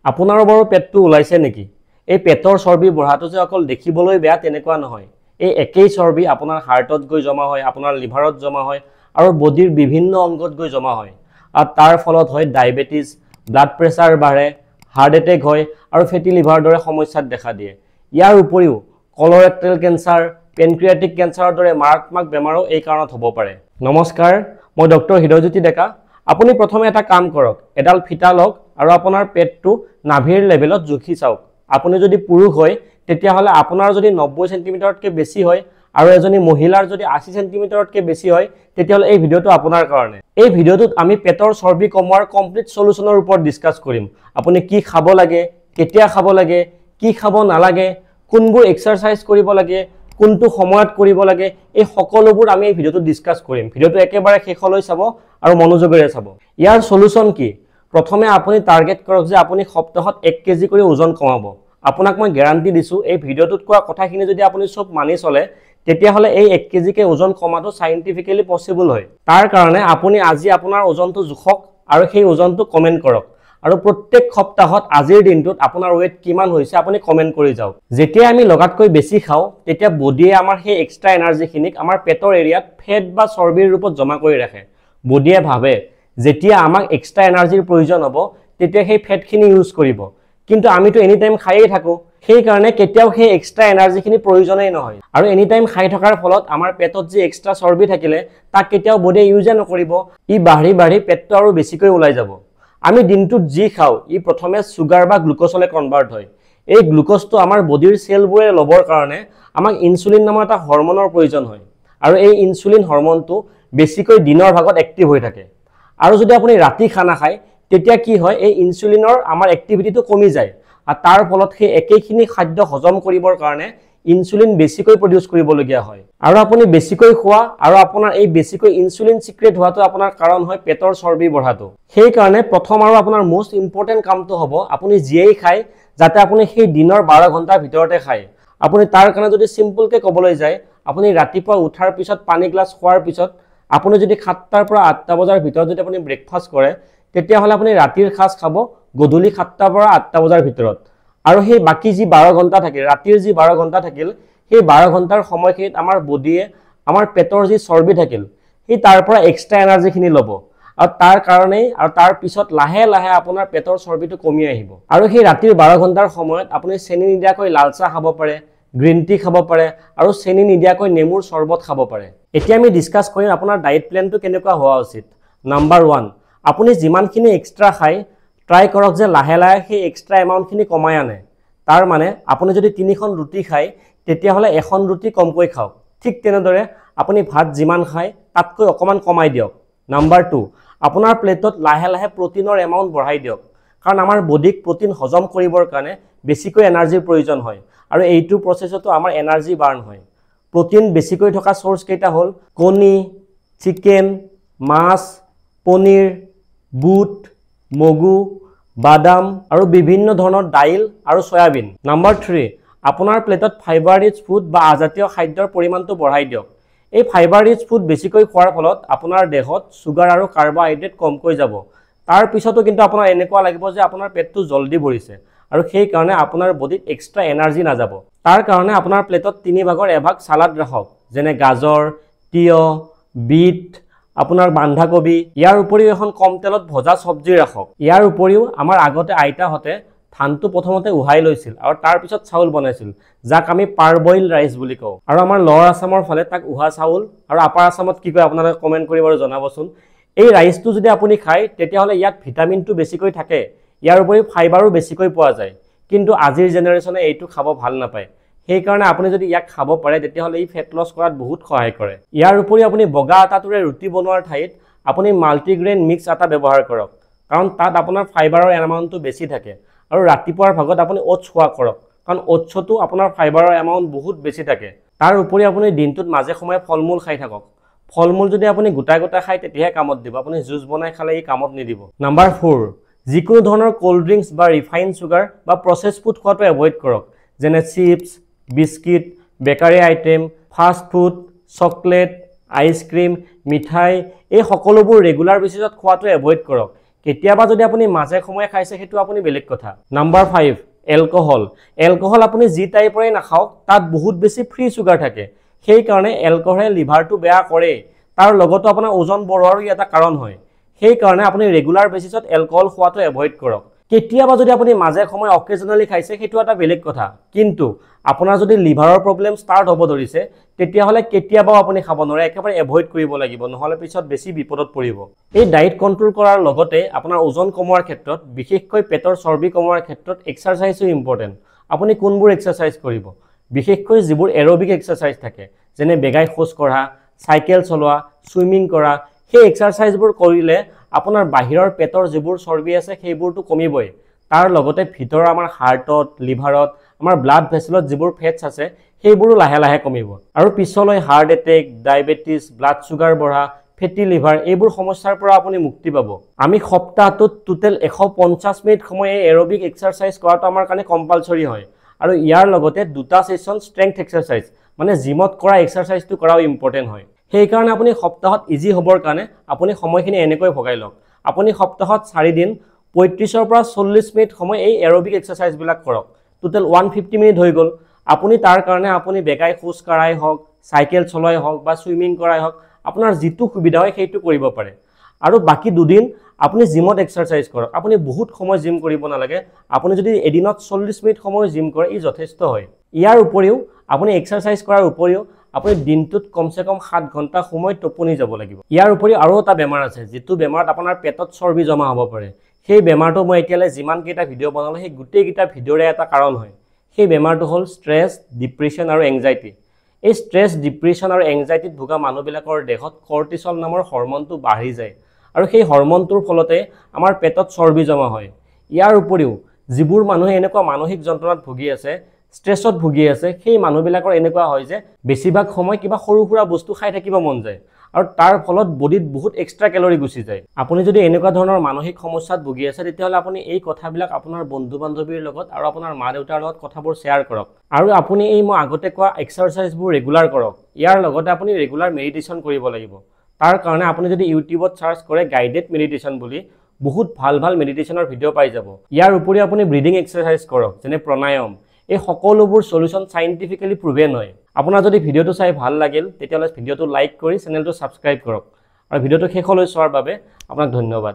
আপোনাৰ বাৰু পেটটো ওলাইছে নেকি? এই পেটৰ চৰ্বি বঢ়াটো যে অকল দেখিবলৈ বেয়া তেনেকুৱা নহয়। এই একেই চৰ্বি আপোনাৰ হাৰ্টত গৈ জমা হয়, আপোনাৰ লিভাৰত জমা হয় আৰু বডিৰ বিভিন্ন অংগত গৈ জমা হয়। আৰু তাৰ ফলত হয় ডায়েবেটিছ, ব্লাড প্ৰেছাৰ বাঢ়ে, হাৰ্ট এটেক হয় আৰু ফেটি লিভাৰৰ দৰে সমস্যাত দেখা দিয়ে। ইয়াৰ উপৰিও কলৰেক্টেল কেঞ্চাৰ, পেনক্ৰিয়াটিক কেঞ্চাৰৰ দৰে মাৰাত্মক বেমাৰো এই কাৰণত হ'ব পাৰে। নমস্কাৰ, মই ডক্টৰ হৃদয়জ্যোতি ডেকা। আপুনি প্ৰথমে এটা কাম কৰক, এডাল ফিতা লওক আৰু আপোনাৰ পেটটো নাভিৰ লেভেলত জুখি চাওক। আপুনি যদি পুৰুষ হয় তেতিয়াহ'লে আপোনাৰ যদি 90 সেণ্টিমিটাৰতকৈ বেছি হয় আৰু এজনী মহিলাৰ যদি 80 সেণ্টিমিটাৰতকৈ বেছি হয় তেতিয়াহ'লে এই ভিডিঅ'টো আপোনাৰ কাৰণে। এই ভিডিঅ'টোত আমি পেটৰ চৰ্বি কমোৱাৰ কমপ্লিট সলিউচনৰ ওপৰত ডিছকাছ কৰিম। আপুনি কি খাব লাগে, কেতিয়া খাব লাগে, কি খাব নালাগে, কোনবোৰ এক্সাৰচাইজ কৰিব লাগে, কোনটো সময়ত কৰিব লাগে, এই সকলোবোৰ আমি এই ভিডিঅ'টোত ডিছকাছ কৰিম। ভিডিঅ'টো একেবাৰে শেষলৈ চাব আৰু মনোযোগেৰে চাব। ইয়াৰ সলিউচন কি? প্ৰথমে আপুনি টাৰ্গেট কৰক যে আপুনি সপ্তাহত 1 কেজি কৰি ওজন কমাব। আপোনাক মই গ্যাৰান্টি দিছোঁ এই ভিডিঅ'টোত কোৱা কথাখিনি যদি আপুনি সব মানি চলে তেতিয়াহ'লে এই 1 কেজিকে ওজন কমাটো সাইন্টিফিক্যালি পসিবল হয়। তাৰ কাৰণে আপুনি আজি আপোনাৰ ওজনটো জুখক আৰু সেই ওজনটো কমেন্ট কৰক আৰু প্ৰত্যেক সপ্তাহত আজিৰ দিনটোত আপোনাৰ ওয়েট কিমান হৈছে আপুনি কমেন্ট কৰি যাওক। যেতিয়া আমি লগাতকৈ বেছি খাওঁ তেতিয়া বডিয়ে আমাৰ সেই এক্সট্ৰা এনাৰ্জিখিনিক আমাৰ পেটৰ এৰিয়াত ফেট বা চৰ্বিৰ ৰূপত জমা কৰি ৰাখে। বডিয়ে ভাবে যেতিয়া আমাক এক্সট্ৰা এনাৰ্জিৰ প্ৰয়োজন হ'ব তেতিয়া সেই ফেটখিনি ইউজ কৰিব, কিন্তু আমিতো এনি টাইম খায়েই থাকোঁ। সেইকাৰণে কেতিয়াও সেই এক্সট্ৰা এনাৰ্জিখিনি প্ৰয়োজনেই নহয় আৰু এনি টাইম খাই থকাৰ ফলত আমাৰ পেটত যি এক্সট্ৰা চৰ্বি থাকিলে তাক কেতিয়াও বডিয়ে ইউজে নকৰিব। ই বাঢ়ি বাঢ়ি পেটটো আৰু বেছিকৈ ওলাই যাব। আমি দিনটোত যি খাওঁ ই প্ৰথমে চুগাৰ বা গ্লুক'জলৈ কনভাৰ্ট হয়। এই গ্লুক'জটো আমাৰ বডিৰ চেলবোৰে ল'বৰ কাৰণে আমাক ইনচুলিন নামৰ এটা হৰমনৰ প্ৰয়োজন হয় আৰু এই ইনচুলিন হৰমনটো বেছিকৈ দিনৰ ভাগত এক্টিভ হৈ থাকে। আৰু যদি আপুনি ৰাতি খানা খায় তেতিয়া কি হয়, এই ইনচুলিনৰ আমাৰ এক্টিভিটিটো কমি যায় আৰু তাৰ ফলত সেই একেইখিনি খাদ্য হজম কৰিবৰ কাৰণে ইনচুলিন বেছিকৈ প্ৰডিউচ কৰিবলগীয়া হয়। আৰু আপুনি বেছিকৈ খোৱা আৰু আপোনাৰ এই বেছিকৈ ইনচুলিন সিক্ৰেট হোৱাটো আপোনাৰ কাৰণ হয় পেটৰ চৰ্বি বঢ়াটো। সেইকাৰণে প্ৰথম আৰু আপোনাৰ মোষ্ট ইম্পৰ্টেণ্ট কামটো হ'ব আপুনি যিয়েই খায় যাতে আপুনি সেই দিনৰ 12 ঘণ্টাৰ ভিতৰতে খায়। আপুনি তাৰ কাৰণে যদি চিম্পলকৈ ক'বলৈ যায়, আপুনি ৰাতিপুৱা উঠাৰ পিছত পানী গ্লাছ খোৱাৰ পিছত আপুনি যদি 7টাৰ পৰা 8টা বজাৰ ভিতৰত যদি আপুনি ব্ৰেকফাষ্ট কৰে তেতিয়াহ'লে আপুনি ৰাতিৰ সাজ খাব গধূলি 7টাৰ পৰা 8টা বজাৰ ভিতৰত। আৰু সেই বাকী যি 12 ঘণ্টা থাকিল, ৰাতিৰ যি 12 ঘণ্টা থাকিল, সেই 12 ঘণ্টাৰ সময়খিনিত আমাৰ বডিয়ে আমাৰ পেটৰ যি চৰ্বি থাকিল সেই তাৰ পৰা এক্সট্ৰা এনাৰ্জিখিনি ল'ব আৰু তাৰ কাৰণেই আৰু তাৰ পিছত লাহে লাহে আপোনাৰ পেটৰ চৰ্বিটো কমি আহিব। আৰু সেই ৰাতিৰ 12 ঘণ্টাৰ সময়ত আপুনি চেনি নিদিয়াকৈ লাল চাহ খাব পাৰে, গ্ৰীণ টি খাব পাৰে আৰু চেনি নিদিয়াকৈ নেমুৰ চৰ্বত খাব পাৰে। এতিয়া আমি ডিছকাছ কৰিম আপোনাৰ ডায়েট প্লেনটো কেনেকুৱা হোৱা উচিত। নাম্বাৰ 1, আপুনি যিমানখিনি এক্সট্ৰা খায় ট্ৰাই কৰক যে লাহে লাহে সেই এক্সট্ৰা এমাউণ্টখিনি কমাই আনে। তাৰ মানে আপুনি যদি 3খন ৰুটি খায় তেতিয়াহ'লে 1খন ৰুটি কমকৈ খাওক। ঠিক তেনেদৰে আপুনি ভাত যিমান খায় তাতকৈ অকণমান কমাই দিয়ক। নাম্বাৰ 2, আপোনাৰ প্লেটত লাহে লাহে প্ৰটিনৰ এমাউণ্ট বঢ়াই দিয়ক, কাৰণ আমাৰ বডিক প্ৰটিন হজম কৰিবৰ কাৰণে বেছিকৈ এনাৰ্জিৰ প্ৰয়োজন হয় আৰু এইটো প্ৰচেছতো আমাৰ এনাৰ্জি বাৰ্ণ হয়। প্ৰটিন বেছিকৈ থকা চ'ৰ্চ কেইটা হ'ল কণী, চিকেন, মাছ, পনীৰ, বুট, মগু, বাদাম আৰু বিভিন্ন ধৰণৰ দাইল আৰু সয়াবিন। নাম্বাৰ 3, আপোনাৰ প্লেটত ফাইবাৰ ৰিচ ফুড বা আজাতীয় খাদ্যৰ পৰিমাণটো বঢ়াই দিয়ক। এই ফাইবাৰ ৰিচ ফুড বেছিকৈ খোৱাৰ ফলত আপোনাৰ দেহত চুগাৰ আৰু কাৰ্বহাইড্ৰেট কমকৈ যাব। তাৰ পিছতো কিন্তু আপোনাৰ এনেকুৱা লাগিব যে আপোনাৰ পেটটো জলদি ভৰিছে আৰু সেইকাৰণে আপোনাৰ বডিত এক্সট্ৰা এনাৰ্জি নাযাব। তাৰ কাৰণে আপোনাৰ প্লেটত 3 ভাগৰ 1 ভাগ চালাড ৰাখক, যেনে গাজৰ, তিয়হ, বিট, আপোনাৰ বন্ধাকবি। ইয়াৰ উপৰিও এখন কম তেলত ভজা চব্জি ৰাখক। ইয়াৰ উপৰিও আমাৰ আগতে আইতাহঁতে ধানটো প্ৰথমতে উহাই লৈছিল আৰু তাৰ পিছত চাউল বনাইছিল, যাক আমি পাৰবইল ৰাইচ বুলি কওঁ। আৰু আমাৰ লৱাৰ আছামৰ ফালে তাক উহা চাউল আৰু আপাৰ আছামত কি কয় আপোনালোকে কমেণ্ট কৰি বাৰু জনাবচোন। এই ৰাইচটো যদি আপুনি খায় তেতিয়াহ'লে ইয়াত ভিটামিনটো বেছিকৈ থাকে, ইয়াৰ উপৰিও ফাইবাৰো বেছিকৈ পোৱা যায়। কিন্তু আজিৰ জেনেৰেশ্যনে এইটো খাব ভাল নাপায়। সেইকাৰণে আপুনি যদি ইয়াক খাব পাৰে তেতিয়াহ'লে ই ফেট লছ কৰাত বহুত সহায় কৰে। ইয়াৰ উপৰিও আপুনি বগা আটাটোৰে ৰুটি বনোৱাৰ ঠাইত আপুনি মাল্টিগ্ৰেইন মিক্স আটা ব্যৱহাৰ কৰক, কাৰণ তাত আপোনাৰ ফাইবাৰৰ এমাউণ্টটো বেছি থাকে। আৰু ৰাতিপুৱাৰ ভাগত আপুনি অ'টছ খোৱা কৰক, কাৰণ অ'টছতো আপোনাৰ ফাইবাৰৰ এমাউণ্ট বহুত বেছি থাকে। তাৰ উপৰি আপুনি দিনটোত মাজে সময়ে ফল মূল খাই থাকক। ফল মূল যদি আপুনি গোটা গোটা খায় তেতিয়াহে কামত দিব, আপুনি জুচ বনাই খালে ই কামত নিদিব। নাম্বাৰ 4, যিকোনো ধৰণৰ কোল্ড ড্ৰিংকছ বা ৰিফাইন চুগাৰ বা প্ৰচেছ ফুড খোৱাটো এভইড কৰক, যেনে chips, biscuit, bakery item, fast food, chocolate, ice cream, মিঠাই, এই সকলোবোৰ ৰেগুলাৰ বেচিছত খোৱাটো এভইড কৰক। কেতিয়াবা যদি আপুনি মাজে সময়ে খাইছে সেইটো আপুনি বেলেগ কথা। Number 5 alcohol. এলকহল আপুনি যি টাইপৰে নাখাওক তাত বহুত বেছি ফ্ৰী সুগাৰ থাকে, সেই কাৰণে এলকহলে লিভাৰটো বেয়া কৰে, তাৰ লগতো আপোনাৰ ওজন বঢ়োৱাৰো এটা কাৰণ হয়। সেই কাৰণে আপুনি ৰেগুলাৰ বেচিছত এলকহল খোৱাটো এভয়েড কৰক। কেতিয়াবা যদি আপুনি মাজে সময়ে অকেজনেলি খাইছে সেইটো এটা বেলেগ কথা, কিন্তু আপোনাৰ যদি লিভাৰৰ প্ৰব্লেম ষ্টাৰ্ট হ'ব ধৰিছে তেতিয়াহ'লে কেতিয়াবাও আপুনি খাব নোৱাৰে, একেবাৰে এভয়েড কৰিব লাগিব, নহ'লে পিছত বেছি বিপদত পৰিব। এই ডায়েট কণ্ট্ৰল কৰাৰ লগতে আপোনাৰ ওজন কমোৱাৰ ক্ষেত্ৰত, বিশেষকৈ পেটৰ চৰ্বি কমোৱাৰ ক্ষেত্ৰত এক্সাৰচাইজো ইম্পৰ্টেণ্ট। আপুনি কোনবোৰ এক্সাৰচাইজ কৰিব? বিশেষকৈ যিবোৰ এৰবিক এক্সাৰচাইজ থাকে, যেনে বেগাই খোজ কঢ়া, চাইকেল চলোৱা, ছুইমিং কৰা, সেই এক্সাৰচাইজবোৰ কৰিলে আপোনাৰ বাহিৰৰ পেটৰ যিবোৰ চৰ্বি আছে সেইবোৰটো কমিবই, তাৰ লগতে ভিতৰৰ আমাৰ হাৰ্টত, লিভাৰত, আমাৰ ব্লাড ভেছেলত যিবোৰ ফেটছ আছে সেইবোৰো লাহে লাহে কমিব, আৰু পিছলৈ heart attack, diabetes, blood sugar বঢ়া, ফেটি লিভাৰ এইবোৰ সমস্যাৰ পৰা আপুনি মুক্তি পাব। আমি সপ্তাহটোত টোটেল 150 মিনিট সময় এৰবিক এক্সাৰচাইজ কৰাটো আমাৰ কাৰণে কম্পালচৰি হয়, আৰু ইয়াৰ লগতে 2টা সেশন ষ্ট্ৰেংথ এক্সাৰচাইজ মানে জিমত কৰা এক্সাৰচাইজটো কৰাও ইম্পৰ্টেণ্ট হয়। সেইকাৰণে আপুনি সপ্তাহত ইজি হ'বৰ কাৰণে আপুনি সময়খিনি এনেকৈ ভগাই লওক। আপুনি সপ্তাহত 4 দিন 35 পৰা 40 মিনিট সময় এই এৰবিক এক্সাৰচাইজবিলাক কৰক, টোটেল 150 মিনিট হৈ গ'ল। আপুনি তাৰ কাৰণে আপুনি বেগাই খোজ কঢ়াই হওক, চাইকেল চলাই হওক বা ছুইমিং কৰাই হওক, আপোনাৰ যিটো সুবিধা হয় সেইটো কৰিব পাৰে। আৰু বাকী 2 দিন আপুনি জিমত এক্সাৰচাইজ কৰক। আপুনি বহুত সময় জিম কৰিব নালাগে, আপুনি যদি এদিনত 40 মিনিট সময় জিম কৰে ই যথেষ্ট হয়। ইয়াৰ উপৰিও আপুনি এক্সাৰচাইজ কৰাৰ উপৰিও আপুনি দিনটোত কমসে কম 7 ঘণ্টা সময় টোপনি যাব লাগিব। ইয়াৰ উপৰিও আৰু এটা বেমাৰ আছে যিটো বেমাৰত আপোনাৰ পেটত চৰ্বি জমা হ'ব পাৰে। সেই বেমাৰটো মই এতিয়ালৈ যিমানকেইটা ভিডিঅ' বনালোঁ সেই গোটেইকেইটা ভিডিঅ'ৰে এটা কাৰণ হয়। সেই বেমাৰটো হ'ল ষ্ট্ৰেছ, ডিপ্ৰেশ্যন আৰু এংজাইটি। এই ষ্ট্ৰেছ, ডিপ্ৰেশ্যন আৰু এংজাইটিত ভোগা মানুহবিলাকৰ দেহত কৰ্টিচল নামৰ হৰমনটো বাঢ়ি যায়, আৰু সেই হৰমনটোৰ ফলতে আমাৰ পেটত চৰ্বি জমা হয়। ইয়াৰ উপৰিও যিবোৰ মানুহে এনেকুৱা মানসিক যন্ত্ৰণাত ভুগি আছে, ষ্ট্ৰেছত ভুগি আছে, সেই মানুহবিলাকৰ এনেকুৱা হয় যে বেছিভাগ সময় কিবা সৰু সুৰা বস্তু খাই থাকিব মন যায়, আৰু তাৰ ফলত বডিত বহুত এক্সট্ৰা কেলৰি গুচি যায়। আপুনি যদি এনেকুৱা ধৰণৰ মানসিক সমস্যাত ভুগি আছে তেতিয়াহ'লে আপুনি এই কথাবিলাক আপোনাৰ বন্ধু বান্ধৱীৰ লগত আৰু আপোনাৰ মা দেউতাৰ লগত কথাবোৰ শ্বেয়াৰ কৰক, আৰু আপুনি এই মই আগতে কোৱা এক্সাৰচাইজবোৰ ৰেগুলাৰ কৰক। ইয়াৰ লগতে আপুনি ৰেগুলাৰ মেডিটেশ্যন কৰিব লাগিব। তাৰ কাৰণে আপুনি যদি ইউটিউবত চাৰ্চ কৰে গাইডেড মেডিটেশ্যন বুলি, বহুত ভাল ভাল মেডিটেশ্যনৰ ভিডিঅ' পাই যাব। ইয়াৰ উপৰিও আপুনি ব্ৰিডিং এক্সাৰচাইজ কৰক, যেনে প্ৰণায়াম। এই সকলোবোৰ সলিউশন সাইন্টিফিক্যালি প্ৰুভেন হয়। আপোনাৰ যদি ভিডিঅ'টো চাই ভাল লাগিল তেতিয়াহ'লে ভিডিঅ'টো লাইক কৰি চেনেলটো ছাবস্ক্ৰাইব কৰক, আৰু ভিডিঅ'টো শেষলৈ চোৱাৰ বাবে আপোনাক ধন্যবাদ।